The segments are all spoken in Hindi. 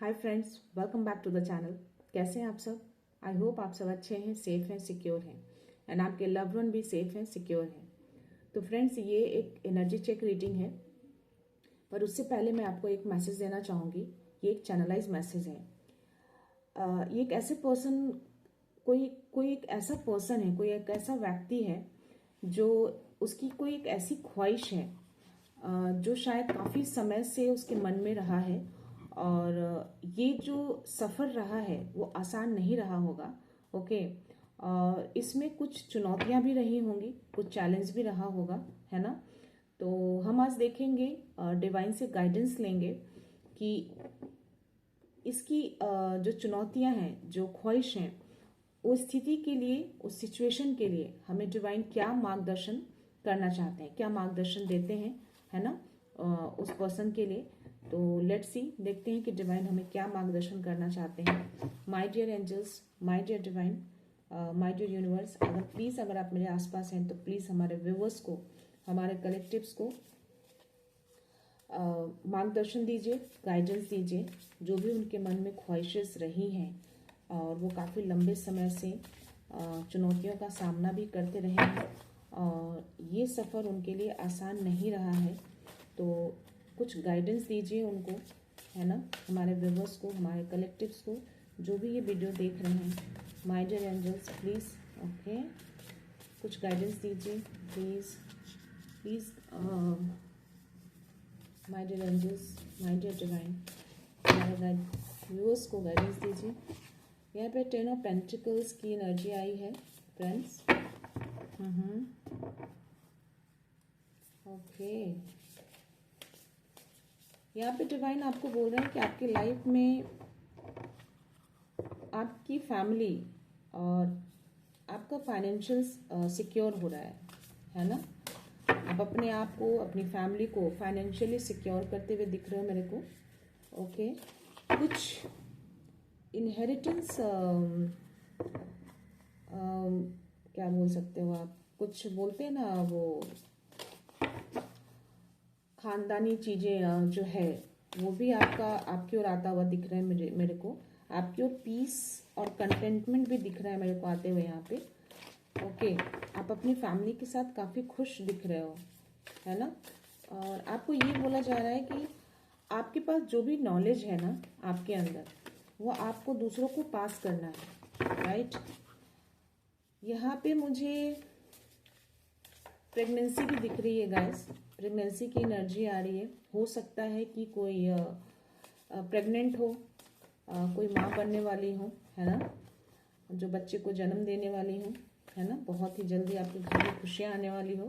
Hi friends, welcome back to the channel. कैसे हैं आप सब? आई होप आप सब अच्छे हैं, सेफ हैं, सिक्योर हैं एंड आपके लव्ड वन भी सेफ हैं, सिक्योर हैं। तो फ्रेंड्स, ये एक एनर्जी चेक रीडिंग है, पर उससे पहले मैं आपको एक मैसेज देना चाहूँगी। ये एक चैनलाइज मैसेज है। ये एक ऐसे पर्सन, कोई एक ऐसा पर्सन है, कोई एक ऐसा व्यक्ति है जो उसकी कोई एक ऐसी ख्वाहिश है जो शायद काफ़ी समय से उसके मन में रहा है। और ये जो सफ़र रहा है वो आसान नहीं रहा होगा। ओके। और इसमें कुछ चुनौतियां भी रही होंगी, कुछ चैलेंज भी रहा होगा, है ना। तो हम आज देखेंगे, डिवाइन से गाइडेंस लेंगे कि इसकी जो चुनौतियां हैं, जो ख्वाहिश हैं, उस स्थिति के लिए, उस सिचुएशन के लिए हमें डिवाइन क्या मार्गदर्शन करना चाहते हैं, क्या मार्गदर्शन देते हैं, है ना, उस पर्सन के लिए। तो लेट्स सी, देखते हैं कि डिवाइन हमें क्या मार्गदर्शन करना चाहते हैं। My dear angels, my dear divine, my dear universe, अगर आप मेरे आसपास हैं तो प्लीज़ हमारे व्यूवर्स को, हमारे कलेक्टिव्स को मार्गदर्शन दीजिए, गाइडेंस दीजिए। जो भी उनके मन में ख्वाहिशें रही हैं और वो काफ़ी लंबे समय से चुनौतियों का सामना भी करते रहे हैं और ये सफ़र उनके लिए आसान नहीं रहा है, तो कुछ गाइडेंस दीजिए उनको, है ना, हमारे व्यूवर्स को, हमारे कलेक्टिव्स को, जो भी ये वीडियो देख रहे हैं। My dear angels, please, okay, कुछ गाइडेंस दीजिए please, please. My dear angels, my dear divine, हमारे व्यूअर्स को गाइडेंस दीजिए। यहाँ पे 10 ऑफ पेंटिकल्स की एनर्जी आई है फ्रेंड्स। ओके, यहाँ पे डिवाइन आपको बोल रहे हैं कि आपकी लाइफ में आपकी फैमिली और आपका फाइनेंशियल सिक्योर हो रहा है ना। आप अपने आप को, अपनी फैमिली को फाइनेंशियली सिक्योर करते हुए दिख रहे हो मेरे को। ओके, कुछ इनहेरिटेंस, क्या बोल सकते हो आप, कुछ बोलते हैं ना, वो खानदानी चीज़ें जो है वो भी आपकी ओर आता हुआ दिख रहा है मेरे को। आपकी ओर पीस और कंटेंटमेंट भी दिख रहा है मेरे को आते हुए यहाँ पे। ओके, आप अपनी फैमिली के साथ काफ़ी खुश दिख रहे हो, है ना। और आपको ये बोला जा रहा है कि आपके पास जो भी नॉलेज है ना आपके अंदर, वो आपको दूसरों को पास करना है, राइट। यहाँ पे मुझे प्रेगनेंसी भी दिख रही है गाइस, प्रेगनेंसी की एनर्जी आ रही है। हो सकता है कि कोई प्रेग्नेंट हो, कोई माँ बनने वाली हो, है ना, जो बच्चे को जन्म देने वाली हो, है ना। बहुत ही जल्दी आपके घर में खुशियाँ आने वाली हो,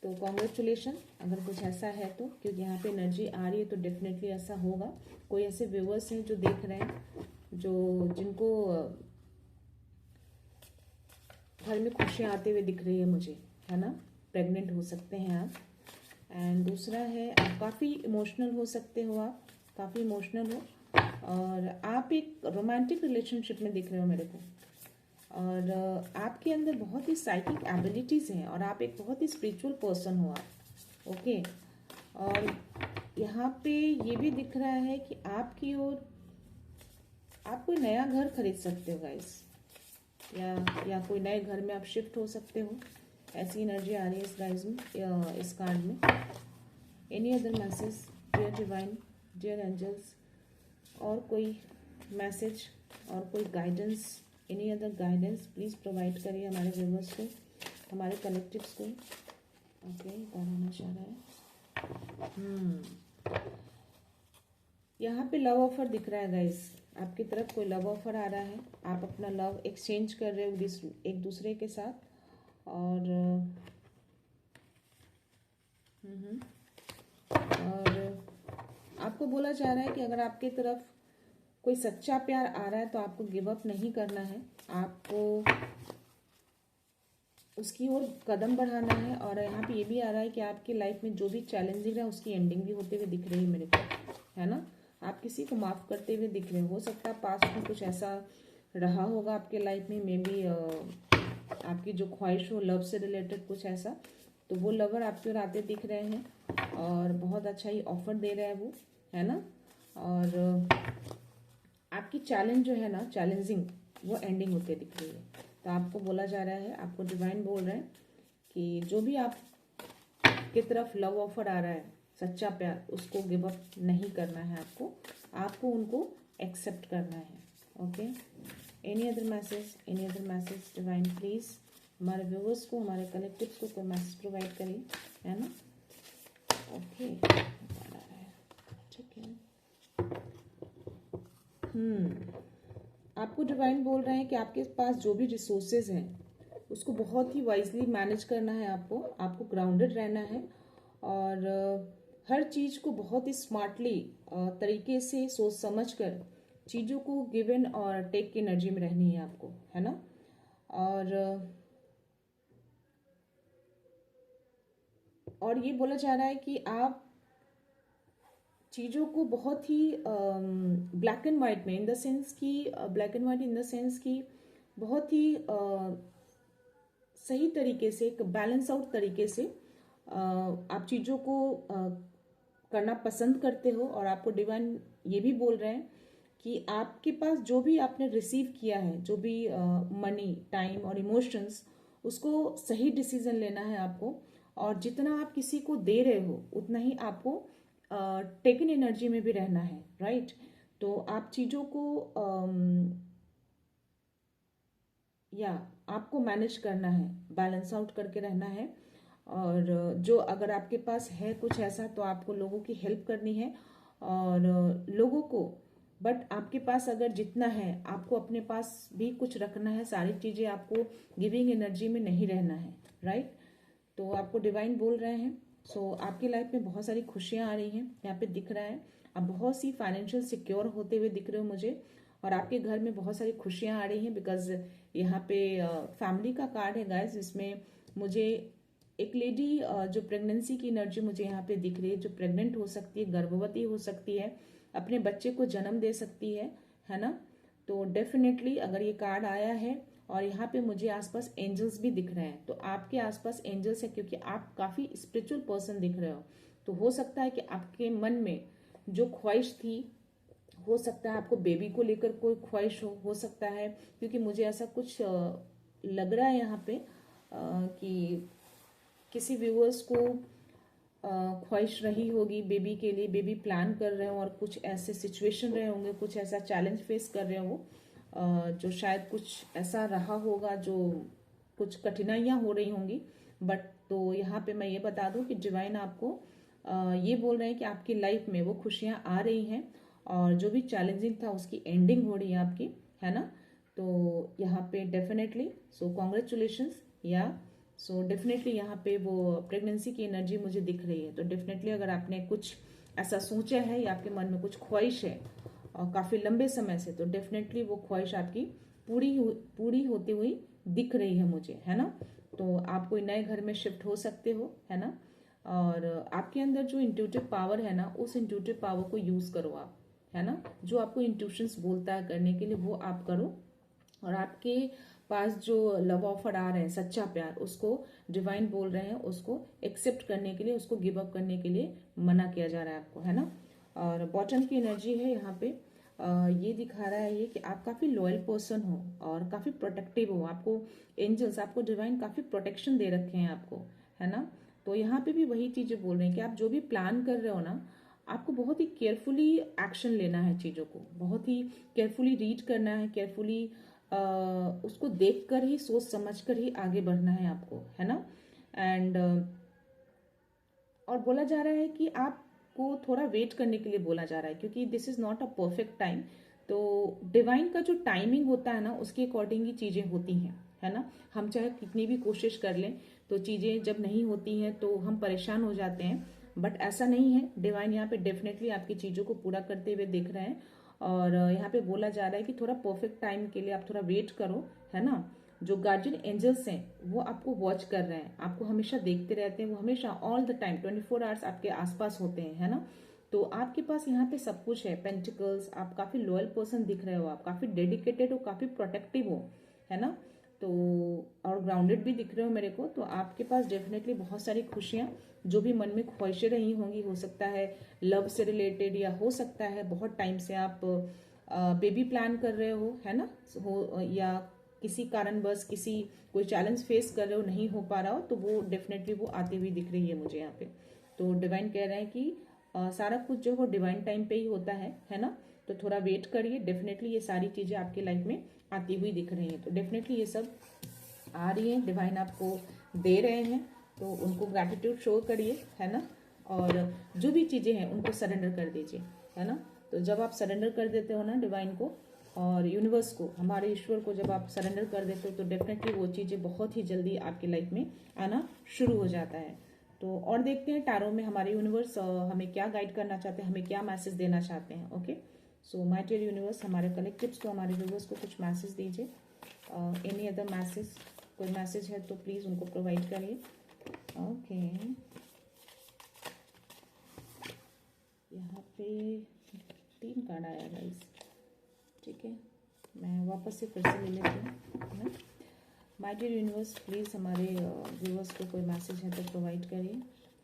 तो कॉन्ग्रेचुलेशन अगर कुछ ऐसा है तो, क्योंकि यहाँ पे एनर्जी आ रही है तो डेफिनेटली ऐसा होगा। कोई ऐसे व्यूअर्स हैं जो देख रहे हैं, जिनको घर में खुशियाँ आते हुए दिख रही है मुझे, है ना। प्रेग्नेंट हो सकते हैं आप। एंड दूसरा है, आप काफ़ी इमोशनल हो सकते हो, आप काफ़ी इमोशनल हो और आप एक रोमांटिक रिलेशनशिप में दिख रहे हो मेरे को। और आपके अंदर बहुत ही साइकिक एबिलिटीज़ हैं और आप एक बहुत ही स्पिरिचुअल पर्सन हो आप। ओके, और यहाँ पे ये भी दिख रहा है कि आपकी ओर आप कोई नया घर खरीद सकते हो गाइस, या कोई नए घर में आप शिफ्ट हो सकते हो। ऐसी एनर्जी आ रही है इस गाइस में, इस कार्ड में। Any other message dear divine, dear angels, और कोई मैसेज और कोई guidance, any other guidance please provide करिए हमारे व्यूवर्स को, हमारे कलेक्टिव्स को। ओके, बताना चाह रहा है। यहाँ पे लव ऑफर दिख रहा है गाइस, आपकी तरफ कोई लव ऑफर आ रहा है। आप अपना लव एक्सचेंज कर रहे हो एक दूसरे के साथ। और आपको बोला जा रहा है कि अगर आपकी तरफ कोई सच्चा प्यार आ रहा है तो आपको गिव अप नहीं करना है, आपको उसकी ओर कदम बढ़ाना है। और यहाँ पे ये भी आ रहा है कि आपकी लाइफ में जो भी चैलेंजिंग है उसकी एंडिंग भी होते हुए दिख रही है मेरे को, है ना। आप किसी को माफ़ करते हुए दिख रहे हो सकता है पास्ट में कुछ ऐसा रहा होगा आपके लाइफ में, मे बी आपकी जो ख्वाहिश हो लव से रिलेटेड कुछ ऐसा, तो वो लवर आपकी ओर आते दिख रहे हैं और बहुत अच्छा ही ऑफर दे रहा है वो, है ना। और आपकी चैलेंज जो है ना, चैलेंजिंग, वो एंडिंग होते दिख रही है। तो आपको बोला जा रहा है, आपको डिवाइन बोल रहे हैं कि जो भी आप की तरफ लव ऑफर आ रहा है, सच्चा प्यार, उसको गिव अप नहीं करना है आपको उनको एक्सेप्ट करना है। Okay, any other message divine please हमारे व्यूअर्स को, हमारे कलेक्टिव्स को कोई मैसेज प्रोवाइड करिए, है ना। ओके, ठीक है। आपको डिवाइन बोल रहे हैं कि आपके पास जो भी रिसोर्सेज हैं उसको बहुत ही वाइजली मैनेज करना है, आपको ग्राउंडेड रहना है, और हर चीज़ को बहुत ही स्मार्टली तरीके से सोच समझ कर चीज़ों को गिवन और टेक की एनर्जी में रहनी है आपको, है ना। और ये बोला जा रहा है कि आप चीज़ों को बहुत ही ब्लैक एंड वाइट में, इन द सेंस की बहुत ही सही तरीके से, एक बैलेंस आउट तरीके से आप चीज़ों को करना पसंद करते हो। और आपको डिवाइन ये भी बोल रहे हैं कि आपके पास जो भी आपने रिसीव किया है, जो भी मनी, टाइम और इमोशंस, उसको सही डिसीजन लेना है आपको। और जितना आप किसी को दे रहे हो उतना ही आपको टेकन एनर्जी में भी रहना है, राइट। तो आप चीज़ों को आपको मैनेज करना है, बैलेंस आउट करके रहना है। और जो अगर आपके पास है कुछ ऐसा, तो आपको लोगों की हेल्प करनी है और लोगों को, बट आपके पास अगर जितना है आपको अपने पास भी कुछ रखना है, सारी चीज़ें आपको गिविंग एनर्जी में नहीं रहना है, राइट। तो आपको डिवाइन बोल रहे हैं, सो आपकी लाइफ में बहुत सारी खुशियाँ आ रही हैं, यहाँ पे दिख रहा है। आप बहुत सी फाइनेंशियल सिक्योर होते हुए दिख रहे हो मुझे, और आपके घर में बहुत सारी खुशियाँ आ रही हैं, बिकॉज यहाँ पे फैमिली का कार्ड है गाइस, जिसमें मुझे एक लेडी जो प्रेगनेंसी की एनर्जी मुझे यहाँ पे दिख रही है, जो प्रेग्नेंट हो सकती है, गर्भवती हो सकती है, अपने बच्चे को जन्म दे सकती है ना। तो डेफिनेटली अगर ये कार्ड आया है, और यहाँ पे मुझे आसपास एंजल्स भी दिख रहे हैं, तो आपके आसपास एंजल्स है, क्योंकि आप काफ़ी स्पिरिचुअल पर्सन दिख रहे हो। तो हो सकता है कि आपके मन में जो ख्वाहिश थी, हो सकता है आपको बेबी को लेकर कोई ख्वाहिश हो सकता है, क्योंकि मुझे ऐसा कुछ लग रहा है यहाँ पे कि किसी व्यूअर्स को ख्वाहिश रही होगी बेबी के लिए, बेबी प्लान कर रहे हो, और कुछ ऐसे सिचुएशन रहे होंगे, कुछ ऐसा चैलेंज फेस कर रहे हो, जो शायद कुछ ऐसा रहा होगा, जो कुछ कठिनाइयाँ हो रही होंगी। बट तो यहाँ पे मैं ये बता दूँ कि डिवाइन आपको ये बोल रहे हैं कि आपकी लाइफ में वो खुशियाँ आ रही हैं, और जो भी चैलेंजिंग था उसकी एंडिंग हो रही है आपकी, है ना। तो यहाँ पे definitely so congratulations, so definitely यहाँ पे वो प्रेगनेंसी की एनर्जी मुझे दिख रही है। तो डेफिनेटली अगर आपने कुछ ऐसा सोचा है, या आपके मन में कुछ ख्वाहिश है और काफ़ी लंबे समय से, तो डेफिनेटली वो ख्वाहिश आपकी पूरी होती हुई दिख रही है मुझे, है ना। तो आप कोई नए घर में शिफ्ट हो सकते हो, है ना। और आपके अंदर जो इंट्यूटिव पावर है ना, उस इंट्यूटिव पावर को यूज़ करो आप, है ना। जो आपको इंट्यूशंस बोलता है करने के लिए, वो आप करो। और आपके पास जो लव ऑफर आ रहे हैं, सच्चा प्यार, उसको डिवाइन बोल रहे हैं, उसको एक्सेप्ट करने के लिए, उसको गिव अप करने के लिए मना किया जा रहा है आपको, है ना। और बॉटम की एनर्जी है यहाँ पे, ये दिखा रहा है ये कि आप काफ़ी लॉयल पर्सन हो और काफ़ी प्रोटेक्टिव हो। आपको एंजल्स, आपको डिवाइन काफ़ी प्रोटेक्शन दे रखे हैं आपको, है ना। तो यहाँ पे भी वही चीज़ें बोल रहे हैं कि आप जो भी प्लान कर रहे हो ना, आपको बहुत ही केयरफुली एक्शन लेना है, चीज़ों को बहुत ही केयरफुली रीड करना है, केयरफुली उसको देखकर ही, सोच समझकर ही आगे बढ़ना है आपको, है ना। एंड और बोला जा रहा है कि आपको थोड़ा वेट करने के लिए बोला जा रहा है, क्योंकि this is not a perfect time. तो डिवाइन का जो टाइमिंग होता है ना, उसके अकॉर्डिंग ही चीज़ें होती हैं, है ना। हम चाहे कितनी भी कोशिश कर लें, तो चीज़ें जब नहीं होती हैं तो हम परेशान हो जाते हैं, बट ऐसा नहीं है। डिवाइन यहाँ पे डेफिनेटली आपकी चीज़ों को पूरा करते हुए दिख रहे हैं। और यहाँ पे बोला जा रहा है कि थोड़ा परफेक्ट टाइम के लिए आप थोड़ा वेट करो, है ना। जो गार्जियन एंजल्स हैं वो आपको वॉच कर रहे हैं, आपको हमेशा देखते रहते हैं, वो हमेशा ऑल द टाइम 24 आवर्स आपके आसपास होते हैं, है ना। तो आपके पास यहाँ पे सब कुछ है, पेंटिकल्स, आप काफ़ी लॉयल पर्सन दिख रहे हो, आप काफ़ी डेडिकेटेड हो, काफ़ी प्रोटेक्टिव हो, है ना। तो और ग्राउंडेड भी दिख रहे हो मेरे को, तो आपके पास डेफिनेटली बहुत सारी खुशियाँ, जो भी मन में ख्वाहिशें रही होंगी, हो सकता है लव से रिलेटेड, या हो सकता है बहुत टाइम से आप बेबी प्लान कर रहे हो, है ना, हो, या किसी कारणवश किसी कोई चैलेंज फेस कर रहे हो, नहीं हो पा रहा हो, तो वो डेफिनेटली वो आती हुई दिख रही है मुझे यहाँ पे। तो डिवाइन कह रहे हैं कि सारा कुछ जो हो डिवाइन टाइम पे ही होता है ना, तो थोड़ा वेट करिए, डेफिनेटली ये सारी चीज़ें आपकी लाइफ में आती हुई दिख रही हैं। तो डेफिनेटली ये सब आ रही है, डिवाइन आपको दे रहे हैं, तो उनको ग्रैटिट्यूड शो करिए, है ना, और जो भी चीज़ें हैं उनको सरेंडर कर दीजिए, है ना। तो जब आप सरेंडर कर देते हो ना डिवाइन को और यूनिवर्स को, हमारे ईश्वर को जब आप सरेंडर कर देते हो, तो डेफिनेटली वो चीज़ें बहुत ही जल्दी आपकी लाइफ में आना शुरू हो जाता है। तो और देखते हैं टैरो में हमारे यूनिवर्स हमें क्या गाइड करना चाहते हैं, हमें क्या मैसेज देना चाहते हैं। Okay, so my dear universe, हमारे कलेक्टिव्स को, हमारे व्यूवर्स को कुछ मैसेज दीजिए। एनी अदर मैसेज, कोई मैसेज है तो प्लीज़ उनको प्रोवाइड करिए। ओके, यहाँ पे 3 कार्ड आया गाइस, ठीक है, मैं वापस से फिर से ले लेती हूँ, है ना। माय डियर यूनिवर्स, प्लीज़ हमारे व्यूवर्स को कोई मैसेज है तो प्रोवाइड करिए।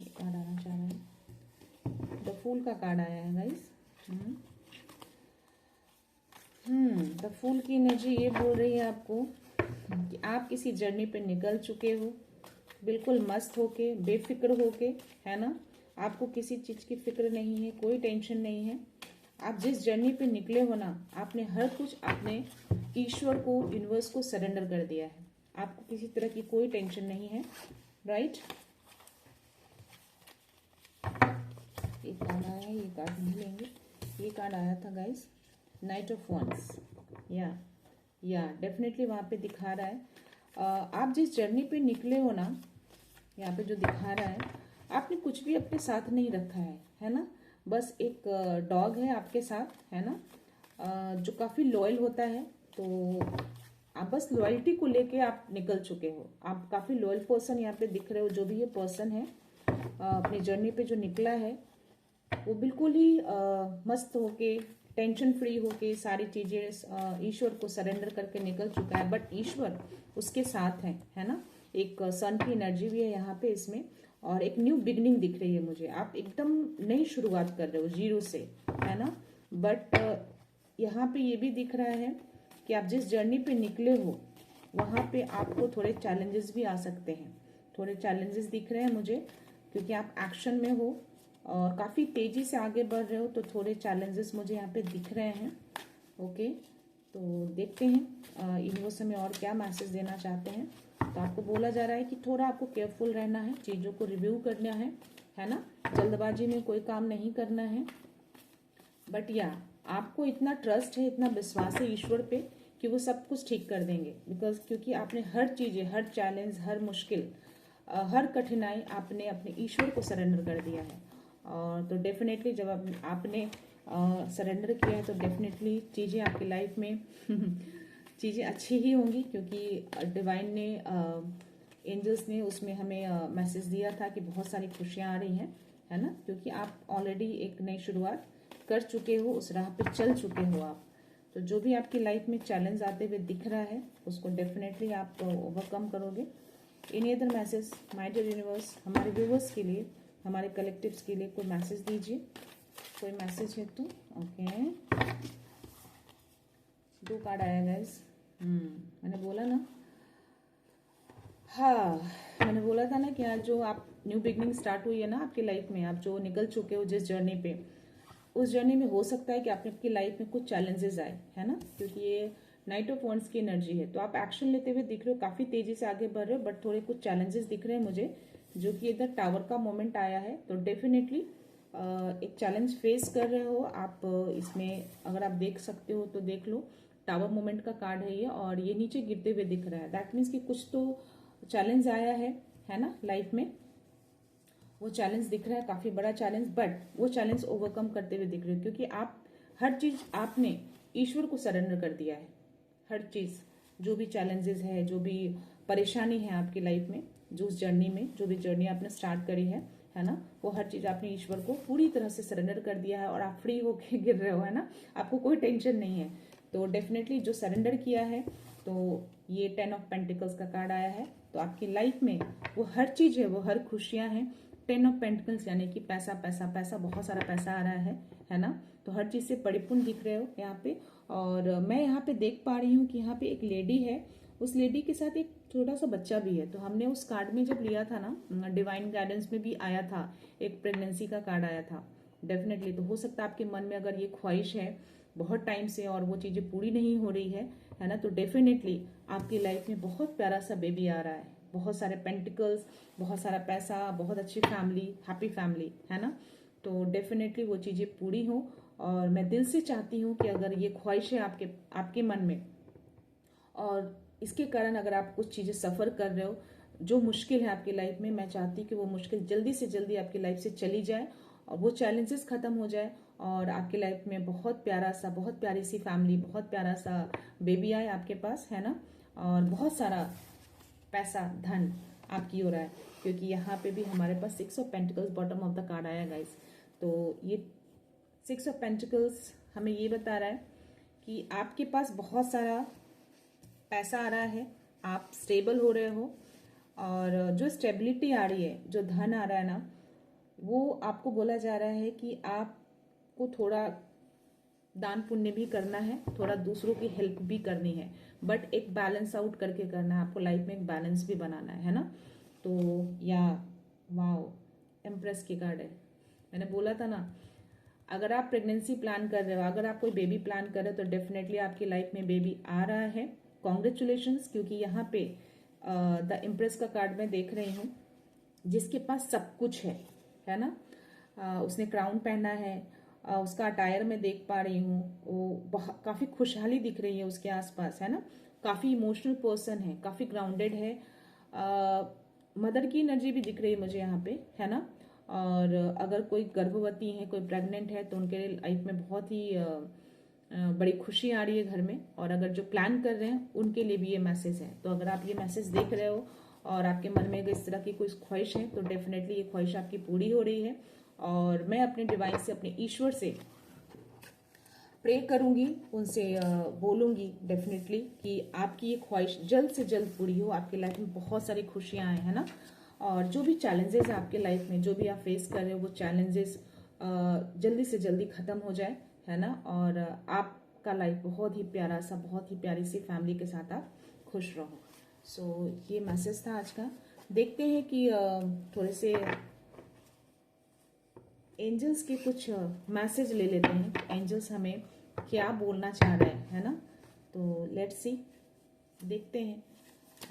ये कार्ड आना चाह रहा है, द फूल का कार्ड आया है गाइस। द फूल की एनर्जी ये बोल रही है आपको कि आप किसी जर्नी पे निकल चुके हो, बिल्कुल मस्त होके, बेफिक्र होके, है ना। आपको किसी चीज़ की फिक्र नहीं है, कोई टेंशन नहीं है। आप जिस जर्नी पे निकले हो ना, आपने हर कुछ अपने ईश्वर को, यूनिवर्स को सरेंडर कर दिया है। आपको किसी तरह की कोई टेंशन नहीं है, राइट। ये कार्ड आया है, ये कार्ड नहीं लेंगे, ये कार्ड आया था गाइस, नाइट ऑफ वंस। या डेफिनेटली वहाँ पे दिखा रहा है आप जिस जर्नी पे निकले हो ना, यहाँ पे जो दिखा रहा है, आपने कुछ भी अपने साथ नहीं रखा है ना। बस एक डॉग है आपके साथ, है ना, जो काफ़ी लॉयल होता है। तो आप बस लॉयल्टी को लेके आप निकल चुके हो, आप काफ़ी लॉयल पर्सन यहाँ पे दिख रहे हो। जो भी ये पर्सन है अपनी जर्नी पे जो निकला है, वो बिल्कुल ही मस्त होके, टेंशन फ्री होके सारी चीज़ें ईश्वर को सरेंडर करके निकल चुका है। बट ईश्वर उसके साथ है ना। एक सन की एनर्जी भी है यहाँ पे इसमें, और एक न्यू बिगनिंग दिख रही है मुझे। आप एकदम नई शुरुआत कर रहे हो जीरो से, है ना। बट यहाँ पे ये भी दिख रहा है कि आप जिस जर्नी पे निकले हो, वहाँ पे आपको थोड़े चैलेंजेस भी आ सकते हैं। थोड़े चैलेंजेस दिख रहे हैं मुझे, क्योंकि आप एक्शन में हो और काफ़ी तेज़ी से आगे बढ़ रहे हो, तो थोड़े चैलेंजेस मुझे यहाँ पे दिख रहे हैं। ओके, तो देखते हैं यूनिवर्स हमें और क्या मैसेज देना चाहते हैं। तो आपको बोला जा रहा है कि थोड़ा आपको केयरफुल रहना है, चीज़ों को रिव्यू करना है ना, जल्दबाजी में कोई काम नहीं करना है। बट या आपको इतना ट्रस्ट है, इतना विश्वास है ईश्वर पे कि वो सब कुछ ठीक कर देंगे। बिकॉज क्योंकि आपने हर चीज़ें, हर चैलेंज, हर मुश्किल, हर कठिनाई आपने अपने ईश्वर को सरेंडर कर दिया है। और तो डेफिनेटली जब आपने सरेंडर किया है, तो डेफिनेटली चीज़ें आपकी लाइफ में चीज़ें अच्छी ही होंगी, क्योंकि डिवाइन ने, एंजल्स ने उसमें हमें मैसेज दिया था कि बहुत सारी खुशियाँ आ रही हैं, है ना। क्योंकि आप ऑलरेडी एक नई शुरुआत कर चुके हो, उस राह पे चल चुके हो आप। तो जो भी आपकी लाइफ में चैलेंज आते हुए दिख रहा है, उसको डेफिनेटली आप ओवरकम करोगे। Any other message my dear universe, हमारे व्यूवर्स के लिए, हमारे कलेक्टिव्स के लिए कोई मैसेज दीजिए, कोई मैसेज है तो। ओके, 2 कार्ड आया गाइस। मैंने बोला ना, हाँ, मैंने बोला था ना कि आज जो आप न्यू बिगनिंग स्टार्ट हुई है ना आपकी लाइफ में, आप जो निकल चुके हो जिस जर्नी पे, उस जर्नी में हो सकता है कि आपकी लाइफ में कुछ चैलेंजेस आए, है ना। क्योंकि ये नाइट ऑफ वंस की एनर्जी है, तो आप एक्शन लेते हुए दिख रहे हो, काफ़ी तेज़ी से आगे बढ़ रहे हो। बट थोड़े कुछ चैलेंजेस दिख रहे हैं मुझे, जो कि इधर टावर का मोमेंट आया है। तो डेफिनेटली एक चैलेंज फेस कर रहे हो आप। इसमें अगर आप देख सकते हो तो देख लो, टावर मोमेंट का कार्ड है ये, और ये नीचे गिरते हुए दिख रहा है। दैट मीन्स कि कुछ तो चैलेंज आया है ना लाइफ में। वो चैलेंज दिख रहा है, काफ़ी बड़ा चैलेंज, बट वो चैलेंज ओवरकम करते हुए दिख रहे हो, क्योंकि आप हर चीज़ आपने ईश्वर को सरेंडर कर दिया है। हर चीज़, जो भी चैलेंजेस है, जो भी परेशानी है आपकी लाइफ में, जो उस जर्नी में, जो भी जर्नी आपने स्टार्ट करी है ना, वो हर चीज़ आपने ईश्वर को पूरी तरह से सरेंडर कर दिया है, और आप फ्री होके गिर रहे हो, है ना। आपको कोई टेंशन नहीं है। तो डेफिनेटली जो सरेंडर किया है, तो ये 10 ऑफ पेंटिकल्स का कार्ड आया है। तो आपकी लाइफ में वो हर चीज़ है, वो हर खुशियाँ हैं। 10 ऑफ पेंटिकल्स यानी कि पैसा पैसा पैसा, बहुत सारा पैसा आ रहा है ना। तो हर चीज़ से परिपूर्ण दिख रहे हो यहाँ पे। और मैं यहाँ पे देख पा रही हूँ कि यहाँ पे एक लेडी है, उस लेडी के साथ एक छोटा सा बच्चा भी है। तो हमने उस कार्ड में जब लिया था ना, डिवाइन गाइडेंस में भी आया था, एक प्रेगनेंसी का कार्ड आया था डेफिनेटली। तो हो सकता है आपके मन में अगर ये ख्वाहिश है बहुत टाइम से और वो चीज़ें पूरी नहीं हो रही है ना, तो डेफिनेटली आपकी लाइफ में बहुत प्यारा सा बेबी आ रहा है। बहुत सारे पेंटिकल्स, बहुत सारा पैसा, बहुत अच्छी फैमिली, हैप्पी फैमिली, है ना। तो डेफिनेटली वो चीज़ें पूरी हो। और मैं दिल से चाहती हूँ कि अगर ये ख्वाहिश है आपके मन में, और इसके कारण अगर आप कुछ चीज़ें सफ़र कर रहे हो, जो मुश्किल है आपकी लाइफ में, मैं चाहती हूँ कि वो मुश्किल जल्दी से जल्दी आपकी लाइफ से चली जाए और वो चैलेंजेस ख़त्म हो जाए और आपकी लाइफ में बहुत प्यारा सा, बहुत प्यारी सी फैमिली, बहुत प्यारा सा बेबी आए आपके पास, है ना। और बहुत सारा पैसा, धन आपकी ओर आए, क्योंकि यहाँ पे भी हमारे पास 6 of pentacles bottom of the card आया गाइस। तो ये 6 ऑफ पेंटिकल्स हमें ये बता रहा है कि आपके पास बहुत सारा पैसा आ रहा है, आप स्टेबल हो रहे हो। और जो स्टेबिलिटी आ रही है, जो धन आ रहा है ना, वो आपको बोला जा रहा है कि आपको थोड़ा दान पुण्य भी करना है, थोड़ा दूसरों की हेल्प भी करनी है, बट एक बैलेंस आउट करके करना है। आपको लाइफ में एक बैलेंस भी बनाना है ना। तो या वाओ, एम्प्रेस की कार्ड है। मैंने बोला था ना, अगर आप प्रेगनेंसी प्लान कर रहे हो, अगर आप कोई बेबी प्लान कर रहे हो, तो डेफिनेटली आपकी लाइफ में बेबी आ रहा है। कॉन्ग्रेचुलेशंस, क्योंकि यहाँ पे द इम्प्रेस का कार्ड मैं देख रही हूँ, जिसके पास सब कुछ है ना। उसने क्राउन पहना है, उसका अटायर में देख पा रही हूँ, वो काफ़ी खुशहाली दिख रही है उसके आसपास, है ना। काफ़ी इमोशनल पर्सन है, काफ़ी ग्राउंडेड है। मदर की एनर्जी भी दिख रही है मुझे यहाँ पे, है ना। और अगर कोई गर्भवती है, कोई प्रेग्नेंट है, तो उनके लाइफ में बहुत ही बड़ी खुशी आ रही है घर में। और अगर जो प्लान कर रहे हैं उनके लिए भी ये मैसेज है। तो अगर आप ये मैसेज देख रहे हो और आपके मन में अगर इस तरह की कोई ख्वाहिश है, तो डेफिनेटली ये ख्वाहिश आपकी पूरी हो रही है। और मैं अपने डिवाइन से, अपने ईश्वर से प्रे करूंगी, उनसे बोलूंगी डेफिनेटली कि आपकी ये ख्वाहिश जल्द से जल्द पूरी हो, आपकी लाइफ में बहुत सारी खुशियां आए, है ना। और जो भी चैलेंजेस है आपके लाइफ में, जो भी आप फेस कर रहे हो, वो चैलेंजेस जल्दी से जल्दी ख़त्म हो जाए, है ना। और आपका लाइफ बहुत ही प्यारा सा, बहुत ही प्यारी सी फैमिली के साथ आप खुश रहो। सो ये मैसेज था आज का। देखते हैं कि थोड़े से एंजल्स के कुछ मैसेज ले लेते हैं, एंजल्स हमें क्या बोलना चाह रहे हैं, है ना। तो लेट्स सी, देखते हैं।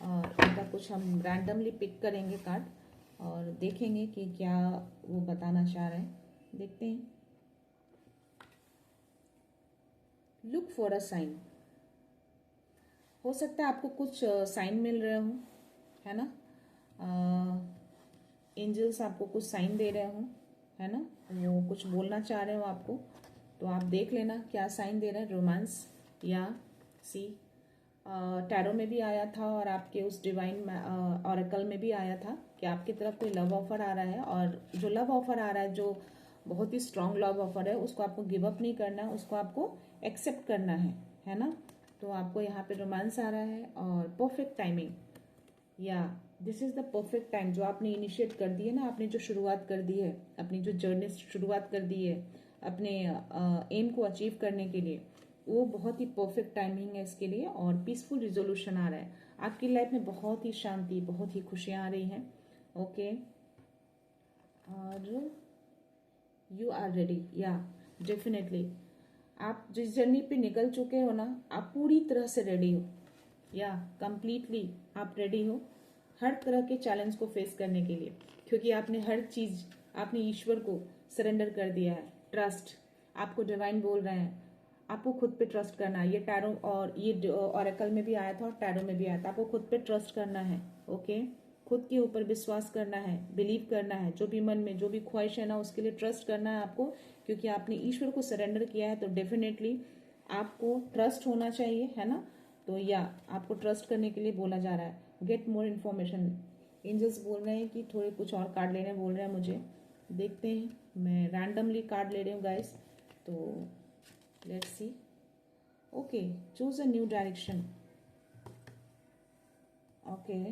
और इनका कुछ हम रैंडमली पिक करेंगे कार्ड और देखेंगे कि क्या वो बताना चाह रहे हैं। देखते हैं। Look for a sign. हो सकता है आपको कुछ साइन मिल रहे हों, है ना। एंजल्स आपको कुछ साइन दे रहे हों, है ना। वो कुछ बोलना चाह रहे हो आपको, तो आप देख लेना क्या साइन दे रहे हैं। रोमांस या सी, टैरो में भी आया था और आपके उस डिवाइन ऑरेकल में भी आया था कि आपकी तरफ कोई लव ऑफर आ रहा है। और जो लव ऑफर आ रहा है, जो बहुत ही स्ट्रांग लव ऑफर है, उसको आपको गिव अप नहीं करना है, उसको आपको एक्सेप्ट करना है ना। तो आपको यहाँ पे रोमांस आ रहा है और परफेक्ट टाइमिंग, या this is the perfect time. जो आपने इनिशिएट कर दी है ना, आपने जो शुरुआत कर दी है, अपनी जो जर्नी शुरुआत कर दी है अपने एम को अचीव करने के लिए, वो बहुत ही परफेक्ट टाइमिंग है इसके लिए। और पीसफुल रिजोल्यूशन आ रहा है आपकी लाइफ में, बहुत ही शांति, बहुत ही खुशियाँ आ रही हैं। ओके, और यू आर रेडी, या डेफिनेटली आप जिस जर्नी पे निकल चुके हो ना, आप पूरी तरह से रेडी हो, या कंप्लीटली आप रेडी हो हर तरह के चैलेंज को फेस करने के लिए, क्योंकि आपने हर चीज़, आपने ईश्वर को सरेंडर कर दिया है। ट्रस्ट, आपको डिवाइन बोल रहे हैं, आपको खुद पे ट्रस्ट करना है। ये टैरो और ये ऑरेकल में भी आया था और टैरो में भी आया था। आपको खुद पे ट्रस्ट करना है, ओके। खुद के ऊपर विश्वास करना है, बिलीव करना है। जो भी मन में जो भी ख्वाहिश है ना, उसके लिए ट्रस्ट करना है आपको, क्योंकि आपने ईश्वर को सरेंडर किया है। तो डेफिनेटली आपको ट्रस्ट होना चाहिए, है ना। तो या आपको ट्रस्ट करने के लिए बोला जा रहा है। गेट मोर इन्फॉर्मेशन, एंजल्स बोल रहे हैं कि थोड़े कुछ और कार्ड लेने बोल रहे हैं मुझे। देखते हैं, मैं रैंडमली कार्ड ले रही हूँ गाइस। तो let's see. Okay, choose a new direction. Okay,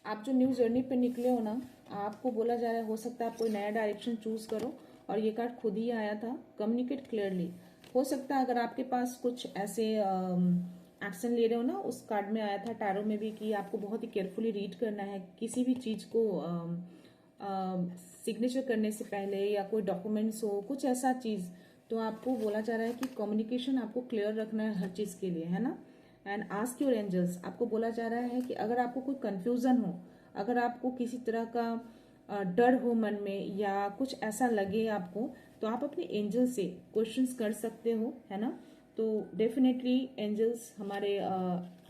आप जो न्यू जर्नी पे निकले हो ना, आपको बोला जा रहा है हो सकता है आप कोई नया डायरेक्शन चूज करो। और ये कार्ड खुद ही आया था, कम्युनिकेट क्लियरली। हो सकता है अगर आपके पास कुछ ऐसे एक्शन ले रहे हो ना, उस कार्ड में आया था टैरो में भी कि आपको बहुत ही केयरफुली रीड करना है किसी भी चीज़ को। सिग्नेचर करने से पहले या कोई डॉक्यूमेंट्स हो, कुछ ऐसा चीज़, तो आपको बोला जा रहा है कि कम्युनिकेशन आपको क्लियर रखना है हर चीज़ के लिए, है ना। एंड आस्क योर एंजल्स, आपको बोला जा रहा है कि अगर आपको कोई कंफ्यूजन हो, अगर आपको किसी तरह का डर हो मन में या कुछ ऐसा लगे आपको, तो आप अपने एंजल से क्वेश्चंस कर सकते हो, है ना। तो डेफिनेटली एंजल्स हमारे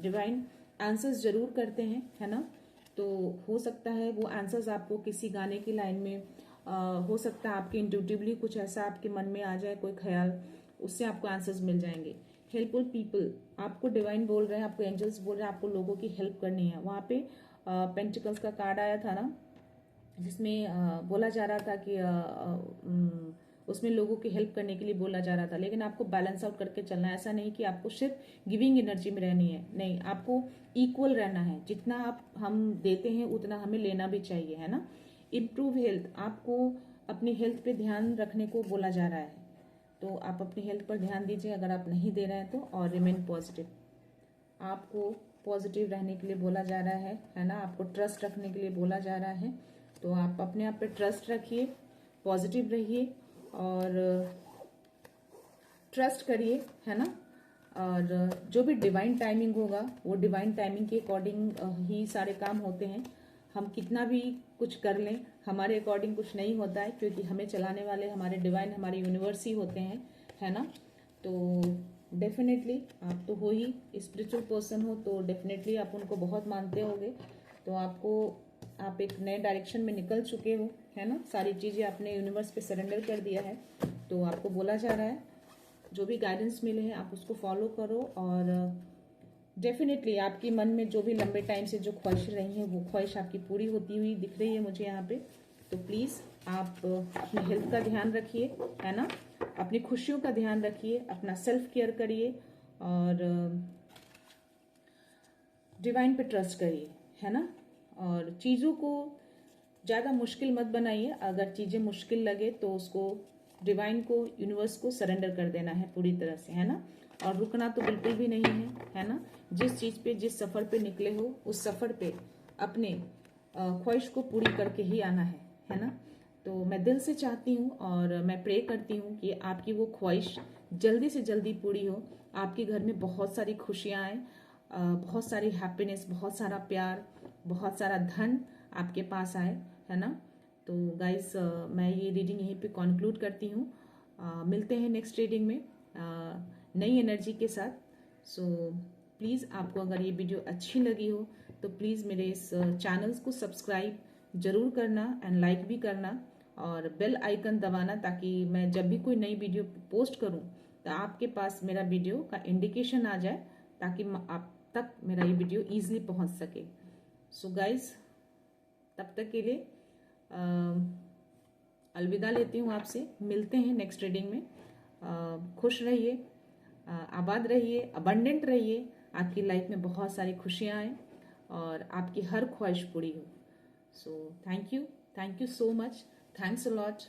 डिवाइन आंसर्स जरूर करते हैं, है ना। तो हो सकता है वो आंसर्स आपको किसी गाने की लाइन में हो सकता है आपके इंट्यूटिवली कुछ ऐसा आपके मन में आ जाए कोई ख्याल, उससे आपको आंसर्स मिल जाएंगे। हेल्पफुल पीपल, आपको डिवाइन बोल रहे हैं, आपको एंजल्स बोल रहे हैं आपको लोगों की हेल्प करनी है। वहाँ पे पेंटिकल्स का कार्ड आया था ना, जिसमें बोला जा रहा था कि उसमें लोगों की हेल्प करने के लिए बोला जा रहा था, लेकिन आपको बैलेंस आउट करके चलना है। ऐसा नहीं कि आपको सिर्फ गिविंग एनर्जी में रहनी है, नहीं, आपको इक्वल रहना है। जितना आप हम देते हैं उतना हमें लेना भी चाहिए, है ना। इम्प्रूव हेल्थ, आपको अपनी हेल्थ पे ध्यान रखने को बोला जा रहा है, तो आप अपनी हेल्थ पर ध्यान दीजिए अगर आप नहीं दे रहे हैं तो। और रिमेन पॉजिटिव, आपको पॉजिटिव रहने के लिए बोला जा रहा है ना। आपको ट्रस्ट रखने के लिए बोला जा रहा है, तो आप अपने आप पे ट्रस्ट रखिए, पॉजिटिव रहिए और ट्रस्ट करिए, है ना। और जो भी डिवाइन टाइमिंग होगा वो डिवाइन टाइमिंग के अकॉर्डिंग ही सारे काम होते हैं। हम कितना भी कुछ कर लें, हमारे अकॉर्डिंग कुछ नहीं होता है, क्योंकि हमें चलाने वाले हमारे डिवाइन, हमारे यूनिवर्स ही होते हैं, है ना। तो डेफिनेटली आप तो हो ही स्पिरिचुअल पर्सन हो, तो डेफिनेटली आप उनको बहुत मानते होगे। तो आप एक नए डायरेक्शन में निकल चुके हो, है ना। सारी चीज़ें आपने यूनिवर्स पे सरेंडर कर दिया है, तो आपको बोला जा रहा है जो भी गाइडेंस मिले हैं आप उसको फॉलो करो। और डेफिनेटली आपके मन में जो भी लंबे टाइम से जो ख्वाहिश रही हैं वो ख्वाहिश आपकी पूरी होती हुई दिख रही है मुझे यहाँ पे। तो प्लीज़ आप अपनी हेल्थ का ध्यान रखिए, है ना, अपनी खुशियों का ध्यान रखिए, अपना सेल्फ केयर करिए और डिवाइन पे ट्रस्ट करिए, है ना। और चीज़ों को ज़्यादा मुश्किल मत बनाइए, अगर चीज़ें मुश्किल लगे तो उसको डिवाइन को, यूनिवर्स को सरेंडर कर देना है पूरी तरह से, है ना। और रुकना तो बिल्कुल भी नहीं है ना। जिस चीज़ पे, जिस सफ़र पे निकले हो उस सफ़र पे अपने ख्वाहिश को पूरी करके ही आना है ना। तो मैं दिल से चाहती हूँ और मैं प्रे करती हूँ कि आपकी वो ख्वाहिश जल्दी से जल्दी पूरी हो, आपके घर में बहुत सारी खुशियाँ आए, बहुत सारी हैप्पीनेस, बहुत सारा प्यार, बहुत सारा धन आपके पास आए, है ना। तो गाइस मैं ये रीडिंग यहीं पे कंक्लूड करती हूँ। मिलते हैं नेक्स्ट रीडिंग में नई एनर्जी के साथ। सो प्लीज़ आपको अगर ये वीडियो अच्छी लगी हो तो प्लीज़ मेरे इस चैनल्स को सब्सक्राइब ज़रूर करना एंड लाइक भी करना और बेल आइकन दबाना, ताकि मैं जब भी कोई नई वीडियो पोस्ट करूं तो आपके पास मेरा वीडियो का इंडिकेशन आ जाए, ताकि आप तक मेरा ये वीडियो ईजिली पहुंच सके। सो गाइज, तब तक के लिए अलविदा लेती हूँ आपसे। मिलते हैं नेक्स्ट रीडिंग में। खुश रहिए, आबाद रहिए, अबंडेंट रहिए, आपकी लाइफ में बहुत सारी खुशियाँ आए और आपकी हर ख्वाहिश पूरी हो। So thank you so much, thanks a lot.